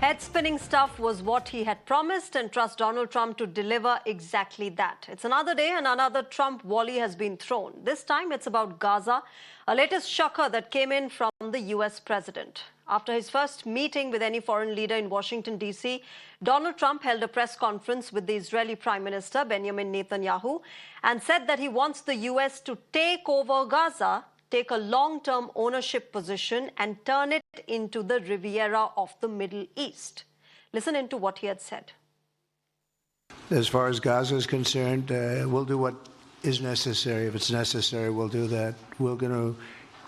Head-spinning stuff was what he had promised, and trust Donald Trump to deliver exactly that. It's another day and another Trump volley has been thrown. This time it's about Gaza, a latest shocker that came in from the US president. After his first meeting with any foreign leader in Washington, D.C., Donald Trump held a press conference with the Israeli Prime Minister, Benjamin Netanyahu, and said that he wants the US to take over Gaza, take a long-term ownership position and turn it into the Riviera of the Middle East. Listen into what he had said. As far as Gaza is concerned, we'll do what is necessary. If it's necessary, we'll do that. We're going to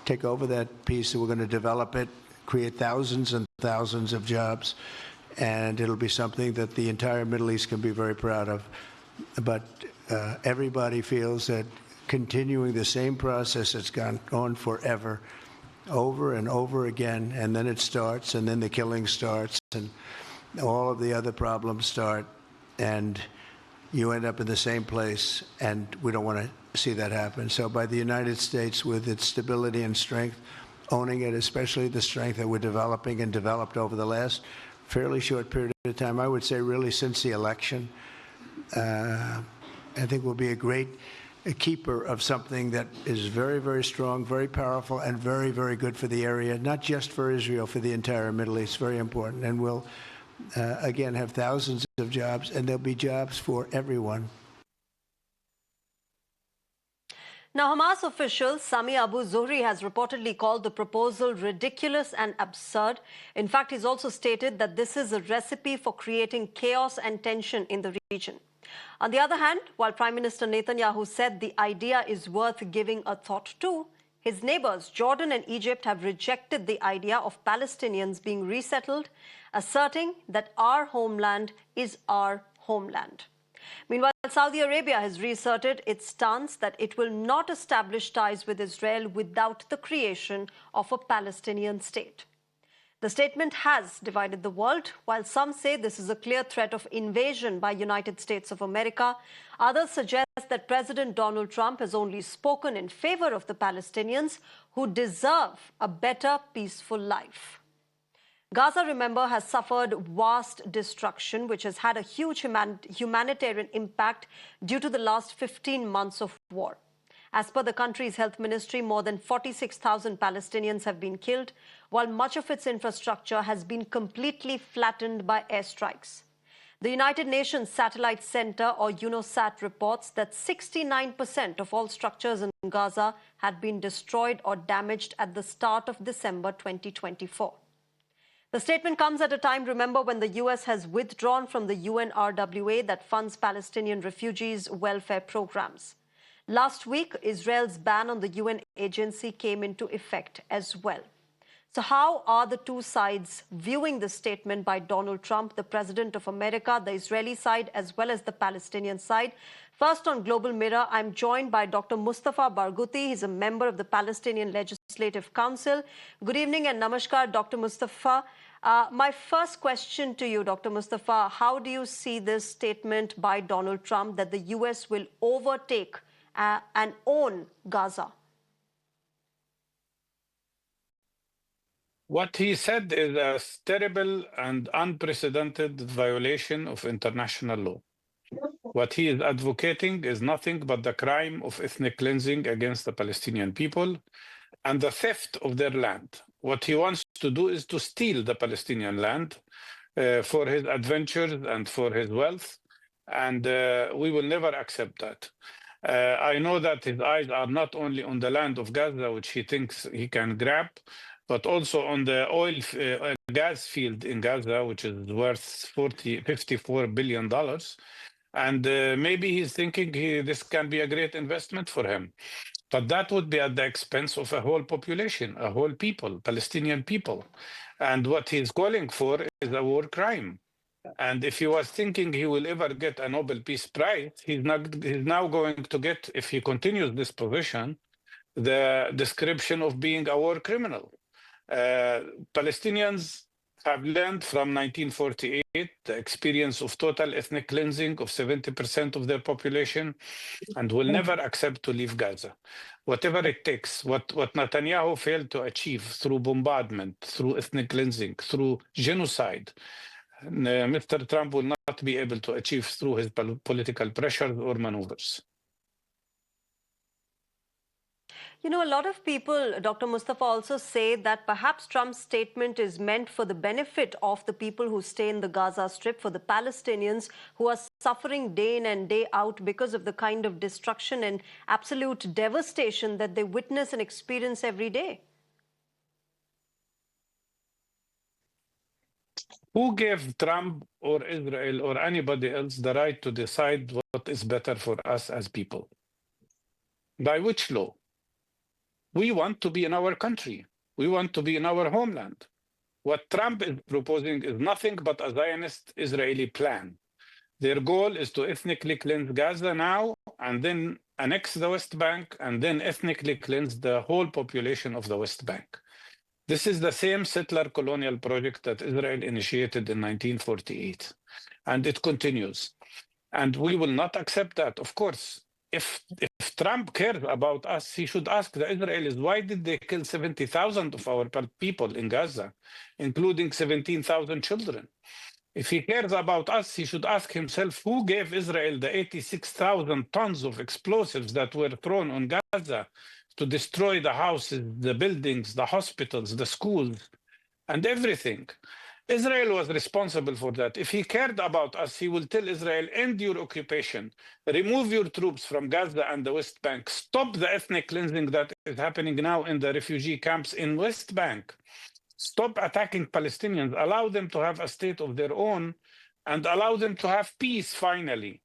take over that piece, and we're going to develop it, create thousands and thousands of jobs, and it'll be something that the entire Middle East can be very proud of. But everybody feels that continuing the same process that's gone on forever, over and over again, and then it starts, and then the killing starts, and all of the other problems start, and you end up in the same place, and we don't want to see that happen. So by the United States, with its stability and strength, owning it, especially the strength that we're developing and developed over the last fairly short period of time, I would say really since the election, I think we'll be a keeper of something that is very, very strong, very powerful, and very, very good for the area, not just for Israel, for the entire Middle East. Very important. And we'll, again, have thousands of jobs, and there'll be jobs for everyone. Now, Hamas official Sami Abu Zuhri has reportedly called the proposal ridiculous and absurd. In fact, he's also stated that this is a recipe for creating chaos and tension in the region. On the other hand, while Prime Minister Netanyahu said the idea is worth giving a thought to, his neighbors Jordan and Egypt have rejected the idea of Palestinians being resettled, asserting that our homeland is our homeland. Meanwhile, Saudi Arabia has reasserted its stance that it will not establish ties with Israel without the creation of a Palestinian state. The statement has divided the world. While some say this is a clear threat of invasion by United States of America, others suggest that President Donald Trump has only spoken in favor of the Palestinians who deserve a better, peaceful life. Gaza, remember, has suffered vast destruction, which has had a huge humanitarian impact due to the last 15 months of war. As per the country's health ministry, more than 46,000 Palestinians have been killed, while much of its infrastructure has been completely flattened by airstrikes. The United Nations Satellite Center, or UNOSAT, reports that 69% of all structures in Gaza had been destroyed or damaged at the start of December 2024. The statement comes at a time, remember, when the US has withdrawn from the UNRWA that funds Palestinian refugees' welfare programs. Last week, Israel's ban on the UN agency came into effect as well. So how are the two sides viewing the statement by Donald Trump, the President of America, the Israeli side, as well as the Palestinian side? First, on Global Mirror, I'm joined by Dr. Mustafa Barghou. He's a member of the Palestinian Legislative Council. Good evening and namaskar, Dr. Mustafa. My first question to you, Dr. Mustafa, how do you see this statement by Donald Trump that the US will overtake and own Gaza? What he said is a terrible and unprecedented violation of international law. What he is advocating is nothing but the crime of ethnic cleansing against the Palestinian people and the theft of their land. What he wants to do is to steal the Palestinian land for his adventures and for his wealth, and we will never accept that. I know that his eyes are not only on the land of Gaza, which he thinks he can grab, but also on the oil gas field in Gaza, which is worth $54 billion. And maybe he's thinking this can be a great investment for him. But that would be at the expense of a whole population, a whole people, Palestinian people. And what he's calling for is a war crime. And if he was thinking he will ever get a Nobel Peace Prize, he's now going to get, if he continues this position, the description of being a war criminal. Palestinians have learned from 1948 the experience of total ethnic cleansing of 70% of their population and will never accept to leave Gaza. Whatever it takes, what Netanyahu failed to achieve through bombardment, through ethnic cleansing, through genocide, Mr. Trump will not be able to achieve through his political pressures or maneuvers. You know, a lot of people, Dr. Mustafa, also say that perhaps Trump's statement is meant for the benefit of the people who stay in the Gaza Strip, for the Palestinians who are suffering day in and day out because of the kind of destruction and absolute devastation that they witness and experience every day. Who gave Trump or Israel or anybody else the right to decide what is better for us as people? By which law? We want to be in our country. We want to be in our homeland. What Trump is proposing is nothing but a Zionist Israeli plan. Their goal is to ethnically cleanse Gaza now and then annex the West Bank and then ethnically cleanse the whole population of the West Bank. This is the same settler colonial project that Israel initiated in 1948, and it continues. And we will not accept that. Of course, if Trump cares about us, he should ask the Israelis, why did they kill 70,000 of our people in Gaza, including 17,000 children? If he cares about us, he should ask himself, who gave Israel the 86,000 tons of explosives that were thrown on Gaza to destroy the houses, the buildings, the hospitals, the schools, and everything? Israel was responsible for that. If he cared about us, he will tell Israel, end your occupation, remove your troops from Gaza and the West Bank, stop the ethnic cleansing that is happening now in the refugee camps in West Bank. Stop attacking Palestinians, allow them to have a state of their own, and allow them to have peace finally.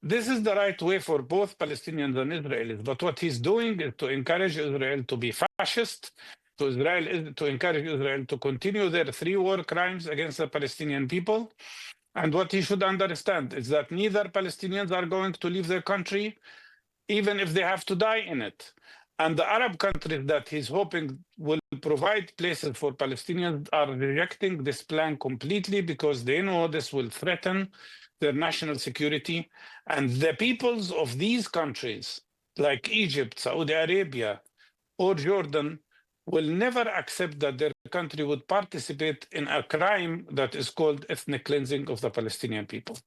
This is the right way for both Palestinians and Israelis. But what he's doing is to encourage Israel to be fascist, to encourage Israel to continue their 3 war crimes against the Palestinian people. And what he should understand is that neither Palestinians are going to leave their country, even if they have to die in it. And the Arab countries that he's hoping will provide places for Palestinians are rejecting this plan completely because they know this will threaten their national security. And the peoples of these countries, like Egypt, Saudi Arabia, or Jordan, will never accept that their country would participate in a crime that is called ethnic cleansing of the Palestinian people.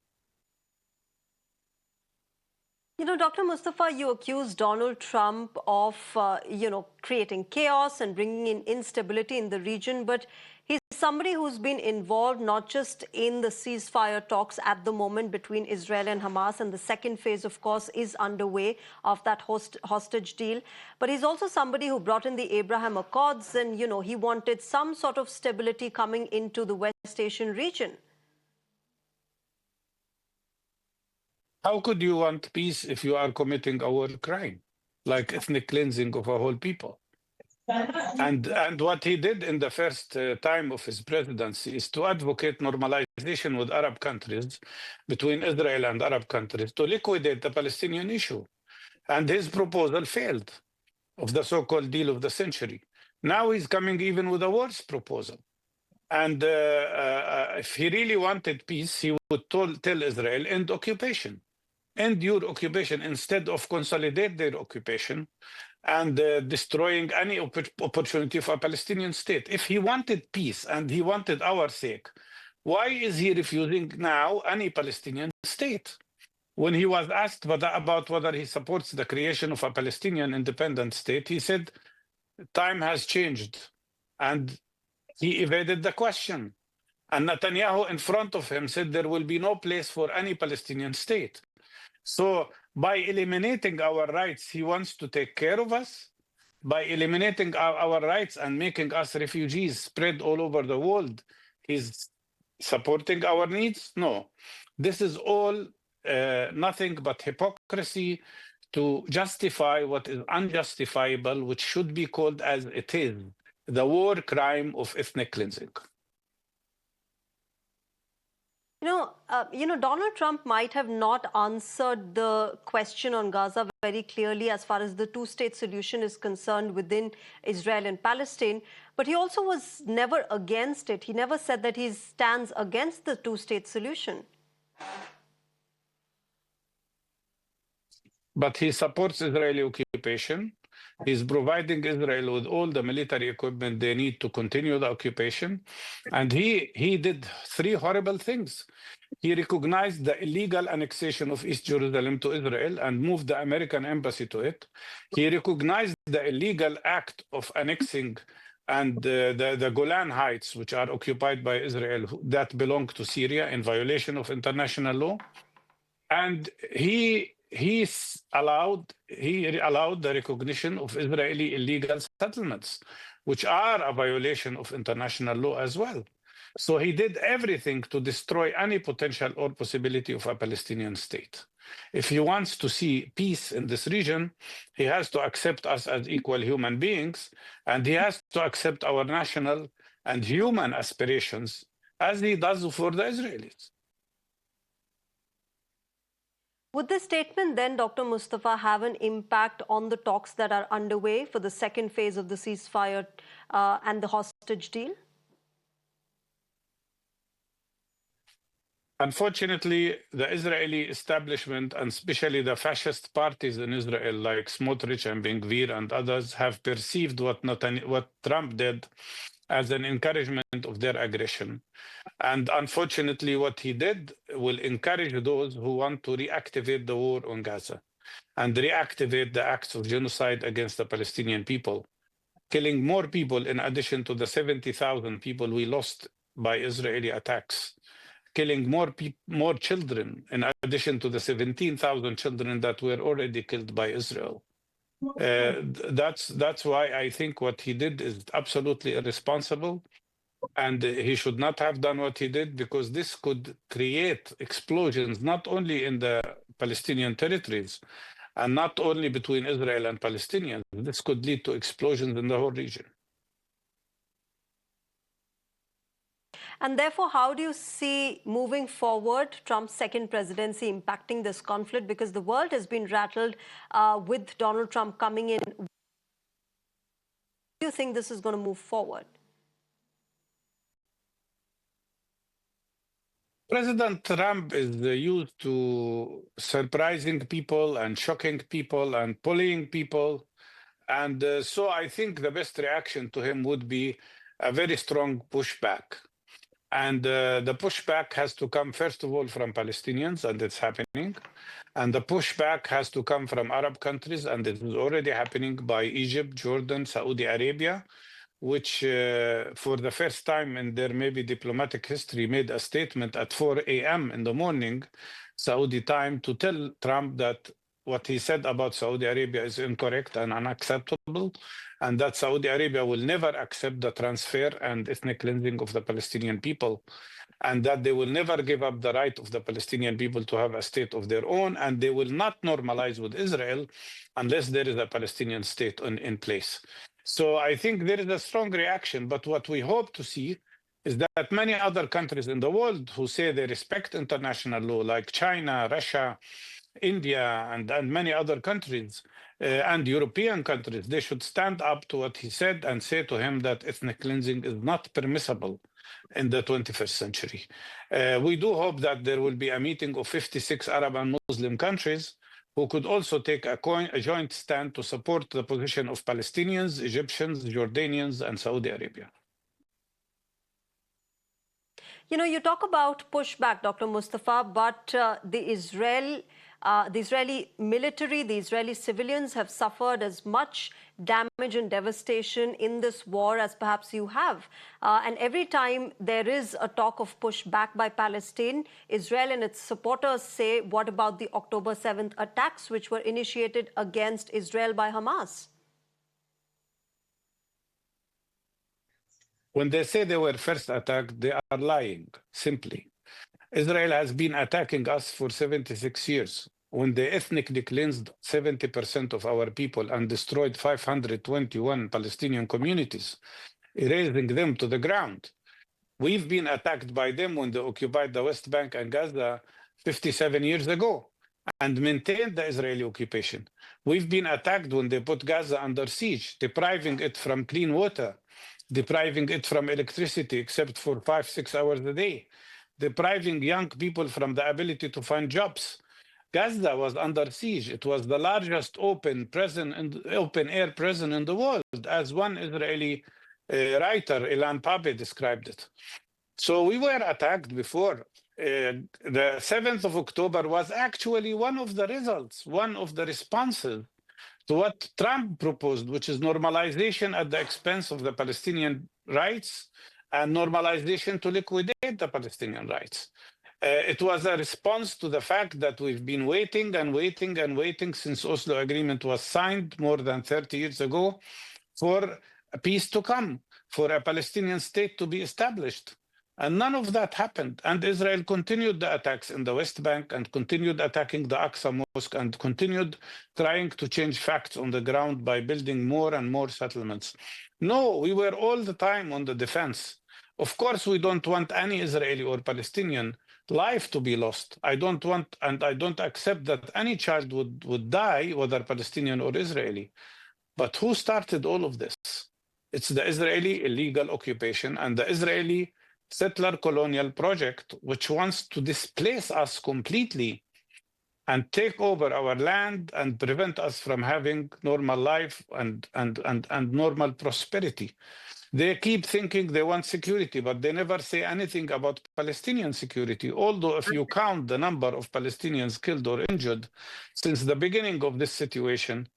You know, Dr. Mustafa, you accused Donald Trump of, creating chaos and bringing in instability in the region, but he's somebody who's been involved not just in the ceasefire talks at the moment between Israel and Hamas, and the second phase, of course, is underway of that hostage deal, but he's also somebody who brought in the Abraham Accords, and, he wanted some sort of stability coming into the West Asian region. How could you want peace if you are committing a war crime, like ethnic cleansing of a whole people? And what he did in the first time of his presidency is to advocate normalization with Arab countries, between Israel and Arab countries, to liquidate the Palestinian issue. And his proposal failed, of the so-called deal of the century. Now he's coming even with a worse proposal. And if he really wanted peace, he would tell Israel, end occupation. End your occupation instead of consolidate their occupation and destroying any opportunity for a Palestinian state. If he wanted peace and he wanted our sake, why is he refusing now any Palestinian state? When he was asked about whether he supports the creation of a Palestinian independent state, he said, time has changed. And he evaded the question. And Netanyahu in front of him said there will be no place for any Palestinian state. So by eliminating our rights, he wants to take care of us. By eliminating our rights and making us refugees spread all over the world, he's supporting our needs? No. This is all nothing but hypocrisy to justify what is unjustifiable, which should be called as it is, the war crime of ethnic cleansing. Donald Trump might have not answered the question on Gaza very clearly as far as the two-state solution is concerned within Israel and Palestine, but he also was never against it. He never said that he stands against the two-state solution. But he supports Israeli occupation. He's providing Israel with all the military equipment they need to continue the occupation. And he did three horrible things. He recognized the illegal annexation of East Jerusalem to Israel and moved the American embassy to it. He recognized the illegal act of annexing and the Golan Heights, which are occupied by Israel, that belong to Syria in violation of international law. And he allowed the recognition of Israeli illegal settlements, which are a violation of international law as well. So he did everything to destroy any potential or possibility of a Palestinian state. If he wants to see peace in this region, he has to accept us as equal human beings, and he has to accept our national and human aspirations as he does for the Israelis. Would this statement then, Dr. Mustafa, have an impact on the talks that are underway for the second phase of the ceasefire and the hostage deal? Unfortunately, the Israeli establishment, and especially the fascist parties in Israel, like Smotrich and Ben Gvir and others, have perceived what Trump did as an encouragement of their aggression. And unfortunately, what he did will encourage those who want to reactivate the war on Gaza and reactivate the acts of genocide against the Palestinian people, killing more people in addition to the 70,000 people we lost by Israeli attacks, killing more children in addition to the 17,000 children that were already killed by Israel. That's why I think what he did is absolutely irresponsible. And he should not have done what he did, because this could create explosions not only in the Palestinian territories and not only between Israel and Palestinians. This could lead to explosions in the whole region. And therefore, how do you see moving forward Trump's second presidency impacting this conflict? Because the world has been rattled with Donald Trump coming in. How do you think this is going to move forward? President Trump is used to surprising people and shocking people and bullying people. And so I think the best reaction to him would be a very strong pushback. And the pushback has to come, first of all, from Palestinians, and it's happening. And the pushback has to come from Arab countries, and it is already happening by Egypt, Jordan, Saudi Arabia, which for the first time in their maybe diplomatic history made a statement at 4 a.m. in the morning, Saudi time, to tell Trump that what he said about Saudi Arabia is incorrect and unacceptable, and that Saudi Arabia will never accept the transfer and ethnic cleansing of the Palestinian people, and that they will never give up the right of the Palestinian people to have a state of their own, and they will not normalize with Israel unless there is a Palestinian state in place. So I think there is a strong reaction, but what we hope to see is that many other countries in the world who say they respect international law, like China, Russia, India, and many other countries, and European countries, they should stand up to what he said and say to him that ethnic cleansing is not permissible in the 21st century. We do hope that there will be a meeting of 56 Arab and Muslim countries who could also take a joint stand to support the position of Palestinians, Egyptians, Jordanians, and Saudi Arabia. You talk about pushback, Dr. Mustafa, but the Israeli military, the Israeli civilians have suffered as much damage and devastation in this war as perhaps you have. And every time there is a talk of pushback by Palestine, Israel and its supporters say, what about the October 7th attacks which were initiated against Israel by Hamas? When they say they were first attacked, they are lying, simply. Israel has been attacking us for 76 years. When they ethnically cleansed 70% of our people and destroyed 521 Palestinian communities, erasing them to the ground. We've been attacked by them when they occupied the West Bank and Gaza 57 years ago and maintained the Israeli occupation. We've been attacked when they put Gaza under siege, depriving it from clean water, depriving it from electricity except for 5-6 hours a day, depriving young people from the ability to find jobs. Gaza was under siege. It was the largest open air prison in the world, as one Israeli writer, Ilan Pape, described it. So we were attacked before. The 7th of October was actually one of the results, one of the responses to what Trump proposed, which is normalization at the expense of the Palestinian rights and normalization to liquidate the Palestinian rights. It was a response to the fact that we've been waiting and waiting and waiting since Oslo Agreement was signed more than 30 years ago for a peace to come, for a Palestinian state to be established. And none of that happened. And Israel continued the attacks in the West Bank and continued attacking the Aqsa Mosque and continued trying to change facts on the ground by building more and more settlements. No, we were all the time on the defense. Of course, we don't want any Israeli or Palestinian life to be lost. I don't want, and I don't accept that any child would die, whether Palestinian or Israeli. But who started all of this? It's the Israeli illegal occupation and the Israeli settler colonial project, which wants to displace us completely and take over our land and prevent us from having normal life and normal prosperity. They keep thinking they want security, but they never say anything about Palestinian security. Although if you count the number of Palestinians killed or injured since the beginning of this situation,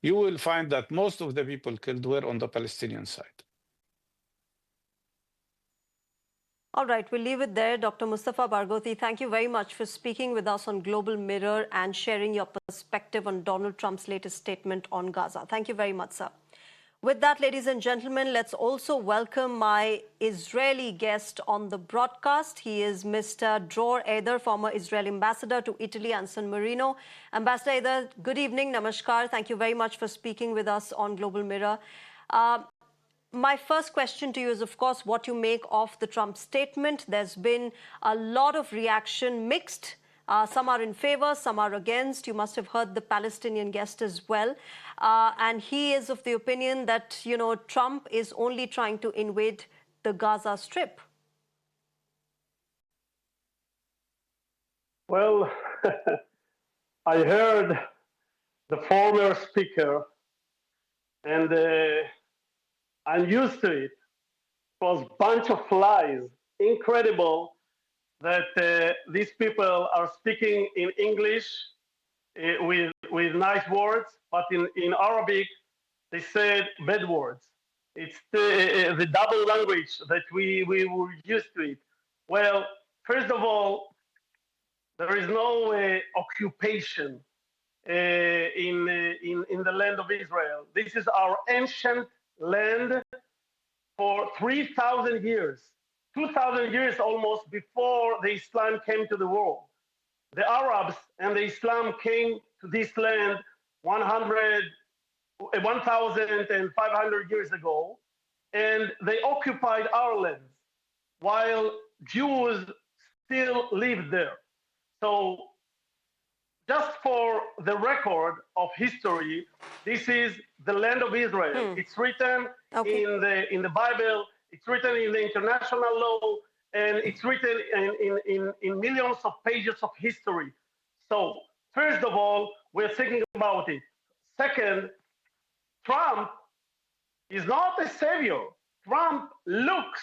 you will find that most of the people killed were on the Palestinian side. All right, we'll leave it there. Dr. Mustafa Barghou, thank you very much for speaking with us on Global Mirror and sharing your perspective on Donald Trump's latest statement on Gaza. Thank you very much, sir. With that, ladies and gentlemen, let's also welcome my Israeli guest on the broadcast. He is Mr. Dror Eider, former Israeli ambassador to Italy and San Marino. Ambassador Eider, good evening, namaskar. Thank you very much for speaking with us on Global Mirror. My first question to you is, of course, what you make of the Trump statement. There's been a lot of reaction, mixed. Some are in favor, some are against. You must have heard the Palestinian guest as well. And he is of the opinion that, you know, Trump is only trying to invade the Gaza Strip. Well, I heard the former speaker, and I'm used to it. It was a bunch of lies. Incredible that these people are speaking in English with nice words, but in Arabic, they said bad words. It's the double language that we were used to it. Well, first of all, there is no occupation in the land of Israel. This is our ancient land for 3,000 years, 2,000 years almost before the Islam came to the world. The Arabs and the Islam came to this land 1,500 years ago, and they occupied our lands while Jews still lived there. So just for the record of history, this is the land of Israel. It's written in the Bible, it's written in the international law, and it's written in millions of pages of history. So first of all, we're thinking about it. Second, Trump is not a savior. Trump looks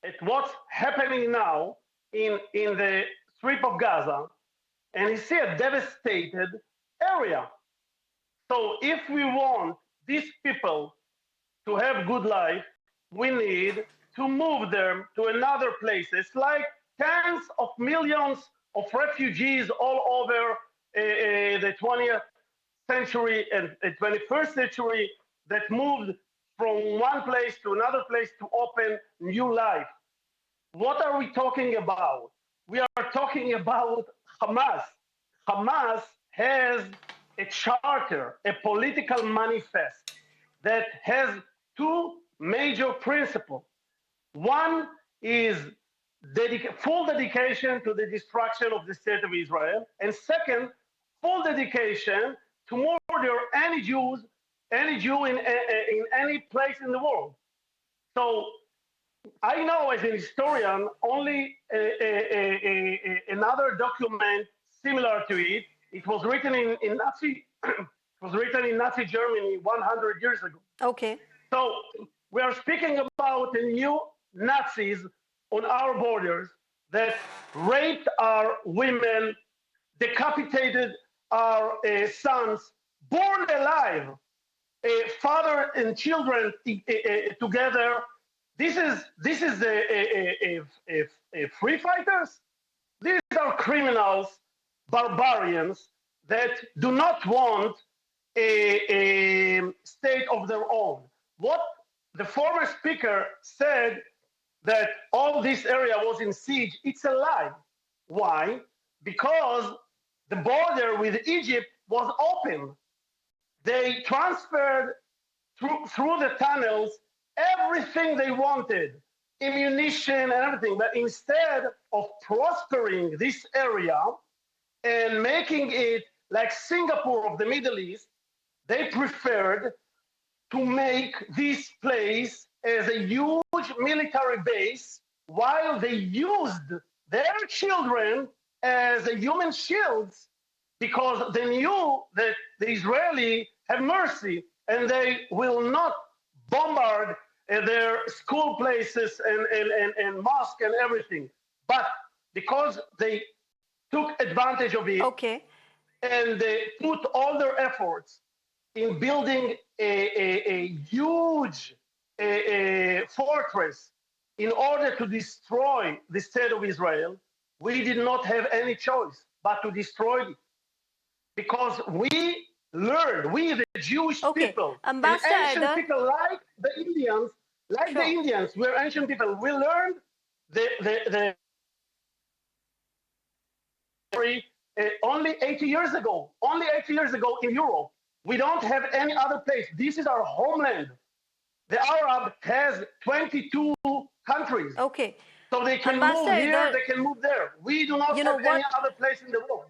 at what's happening now in the Strip of Gaza, and he sees a devastated area. So if we want these people to have good life, we need to move them to another places, like tens of millions of refugees all over the 20th century and 21st century that moved from one place to another place to open new life. What are we talking about? We are talking about Hamas. Hamas has a charter, a political manifest that has two major principles. One is full dedication to the destruction of the state of Israel, and second, full dedication to murder any Jew in any place in the world. So I know as a historian only another document similar to it. It was written in Nazi. It was written in Nazi Germany 100 years ago. Okay. So we are speaking about the new Nazis on our borders that raped our women, decapitated our sons, born alive, father and children together. This is a free fighters. These are criminals, barbarians that do not want a state of their own. What the former speaker said that all this area was in siege, it's a lie. Why? Because the border with Egypt was open. They transferred through the tunnels everything they wanted, ammunition and everything. But instead of prospering this area and making it like Singapore of the Middle East, they preferred to make this place as a huge military base while they used their children as a human shields because they knew that the Israeli have mercy and they will not bombard their school places and mosque and everything. But because they took advantage of it, Okay. and they put all their efforts in building a huge fortress in order to destroy the state of Israel, we did not have any choice but to destroy it. Because we learned, we the Jewish people, and Ambassador ancient Haider. people like the Indians, we're ancient people, we learned the only 80 years ago in Europe. We don't have any other place. This is our homeland. The Arab has 22 countries. Okay. So they can Ambassador move here, Haider, they can move there. We do not have any other place in the world.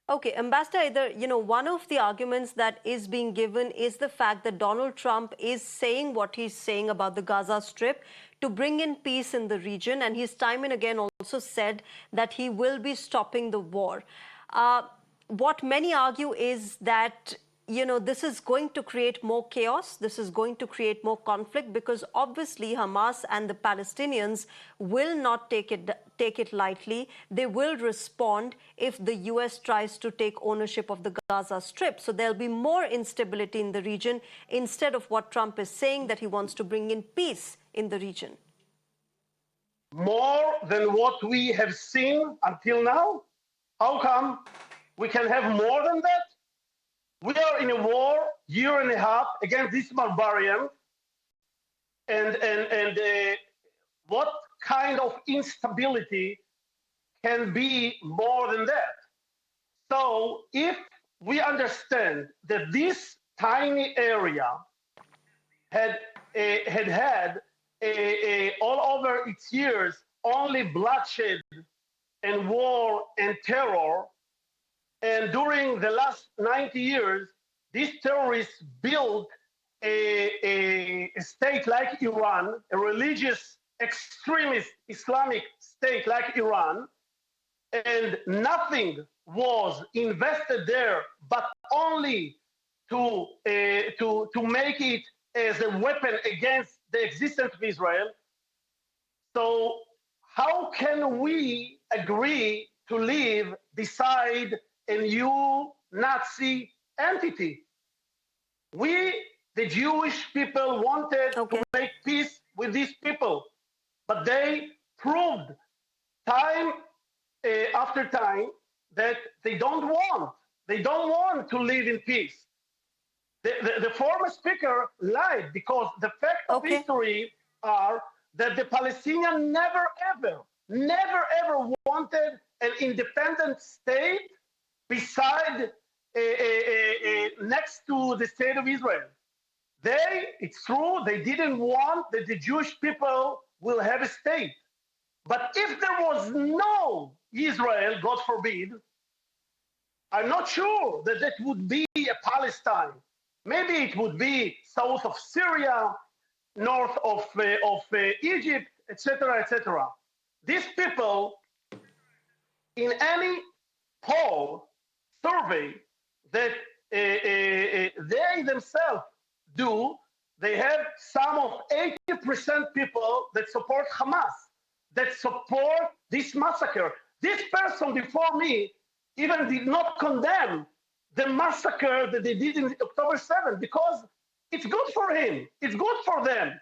Okay, Ambassador Haider, one of the arguments that is being given is the fact that Donald Trump is saying what he's saying about the Gaza Strip to bring in peace in the region. And he's time and again also said that he will be stopping the war. What many argue is that this is going to create more chaos. This is going to create more conflict because obviously Hamas and the Palestinians will not take it lightly. They will respond if the US tries to take ownership of the Gaza Strip. So there'll be more instability in the region instead of what Trump is saying, that he wants to bring in peace in the region. More than what we have seen until now? How come we can have more than that? We are in a war, year and a half, against this barbarian. And what kind of instability can be more than that? So if we understand that this tiny area had all over its years only bloodshed and war and terror, and during the last 90 years, these terrorists built a state like Iran, a religious extremist Islamic state like Iran, and nothing was invested there but only to make it as a weapon against the existence of Israel. So how can we agree to live beside a new Nazi entity? We, the Jewish people, wanted to make peace with these people, but they proved time after time that they don't want to live in peace. The former speaker lied because the facts of history are that the Palestinians never ever wanted an independent state beside next to the state of Israel. It's true, they didn't want that the Jewish people will have a state. But if there was no Israel, God forbid, I'm not sure that that would be a Palestine. Maybe it would be south of Syria, north of Egypt, etc., etc. These people, in any poll, survey that they themselves do, they have some of 80% people that support Hamas, that support this massacre. This person before me even did not condemn the massacre that they did in October 7th because it's good for him. It's good for them.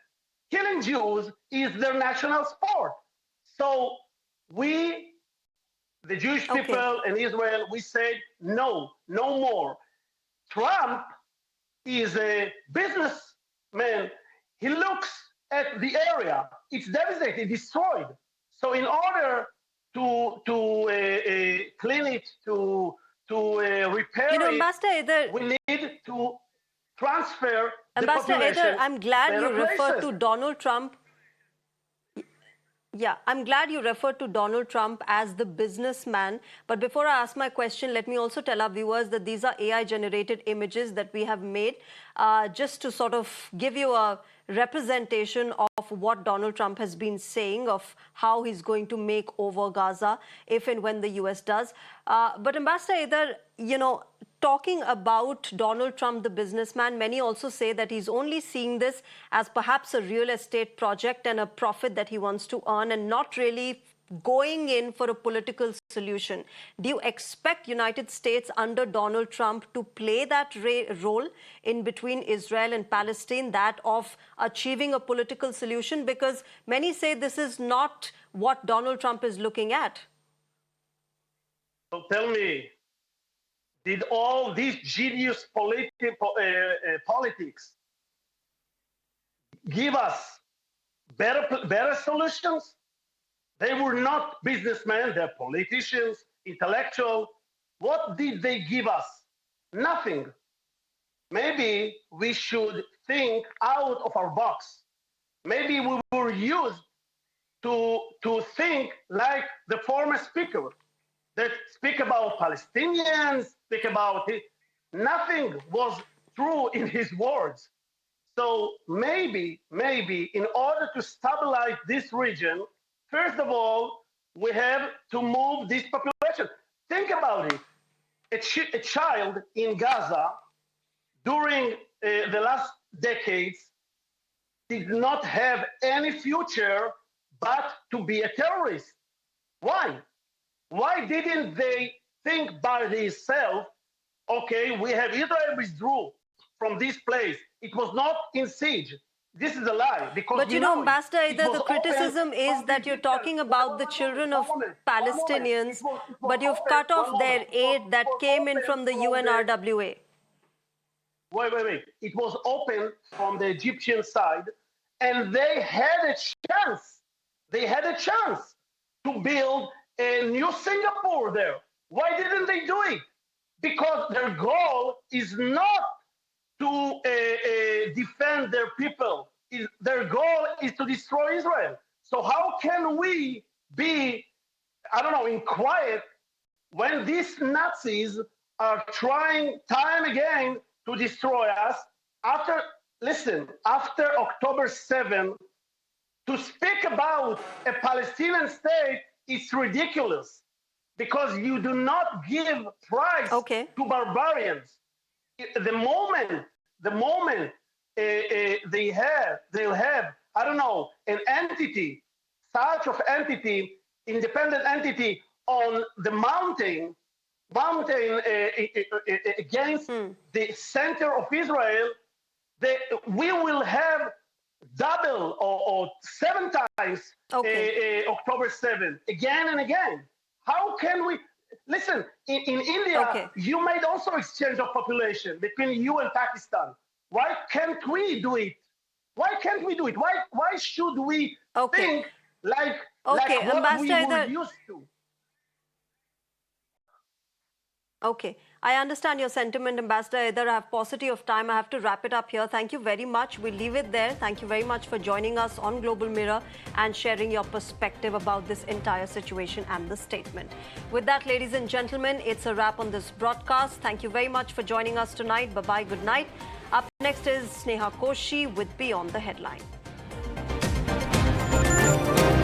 Killing Jews is their national sport. So we, the Jewish people in Israel, we said no, no more. Trump is a businessman. He looks at the area. It's devastated, destroyed. So in order to clean it, to repair it, we need to transfer the population. I'm glad you referred to Donald Trump. Yeah, I'm glad you referred to Donald Trump as the businessman. But before I ask my question, let me also tell our viewers that these are AI-generated images that we have made just to sort of give you a representation of what Donald Trump has been saying, of how he's going to make over Gaza if and when the US does. But Ambassador Either, you know, talking about Donald Trump, the businessman, many also say that he's only seeing this as perhaps a real estate project and a profit that he wants to earn and not really going in for a political solution. Do you expect United States under Donald Trump to play that role in between Israel and Palestine, that of achieving a political solution? Because many say this is not what Donald Trump is looking at. So tell me, did all these genius politics give us better solutions? They were not businessmen, they're politicians, intellectual. What did they give us? Nothing. Maybe we should think out of our box. Maybe we were used to think like the former speaker, that speak about Palestinians, speak about it. Nothing was true in his words. So maybe in order to stabilize this region, first of all, we have to move this population. Think about it. A child in Gaza during the last decades did not have any future but to be a terrorist. Why? Why didn't they think by themselves, okay, we have Israel withdrew from this place. It was not in siege. This is a lie. Because but you know, Ambassador Either, the criticism is that you're talking about the children of Palestinians, but you've cut off their aid that came in from the UNRWA. Wait. It was open from the Egyptian side, and they had a chance. They had a chance to build a new Singapore there. Why didn't they do it? Because their goal is not to defend their people. Their goal is to destroy Israel. So how can we be, I don't know, in quiet when these Nazis are trying time again to destroy us? After October 7, to speak about a Palestinian state is ridiculous, because you do not give prize to barbarians. The moment they'll have, I don't know, an entity, independent entity on the mountain against the center of Israel, we will have double or 7 times October 7th, again and again. How can we? Listen, in India, you made also exchange of population between you and Pakistan. Why can't we do it? Why can't we do it? Why should we think like what we were used to? Okay. I understand your sentiment, Ambassador. Either I have paucity of time. I have to wrap it up here. Thank you very much. We'll leave it there. Thank you very much for joining us on Global Mirror and sharing your perspective about this entire situation and the statement. With that, ladies and gentlemen, it's a wrap on this broadcast. Thank you very much for joining us tonight. Bye-bye. Good night. Up next is Sneha Koshi with Beyond the Headline.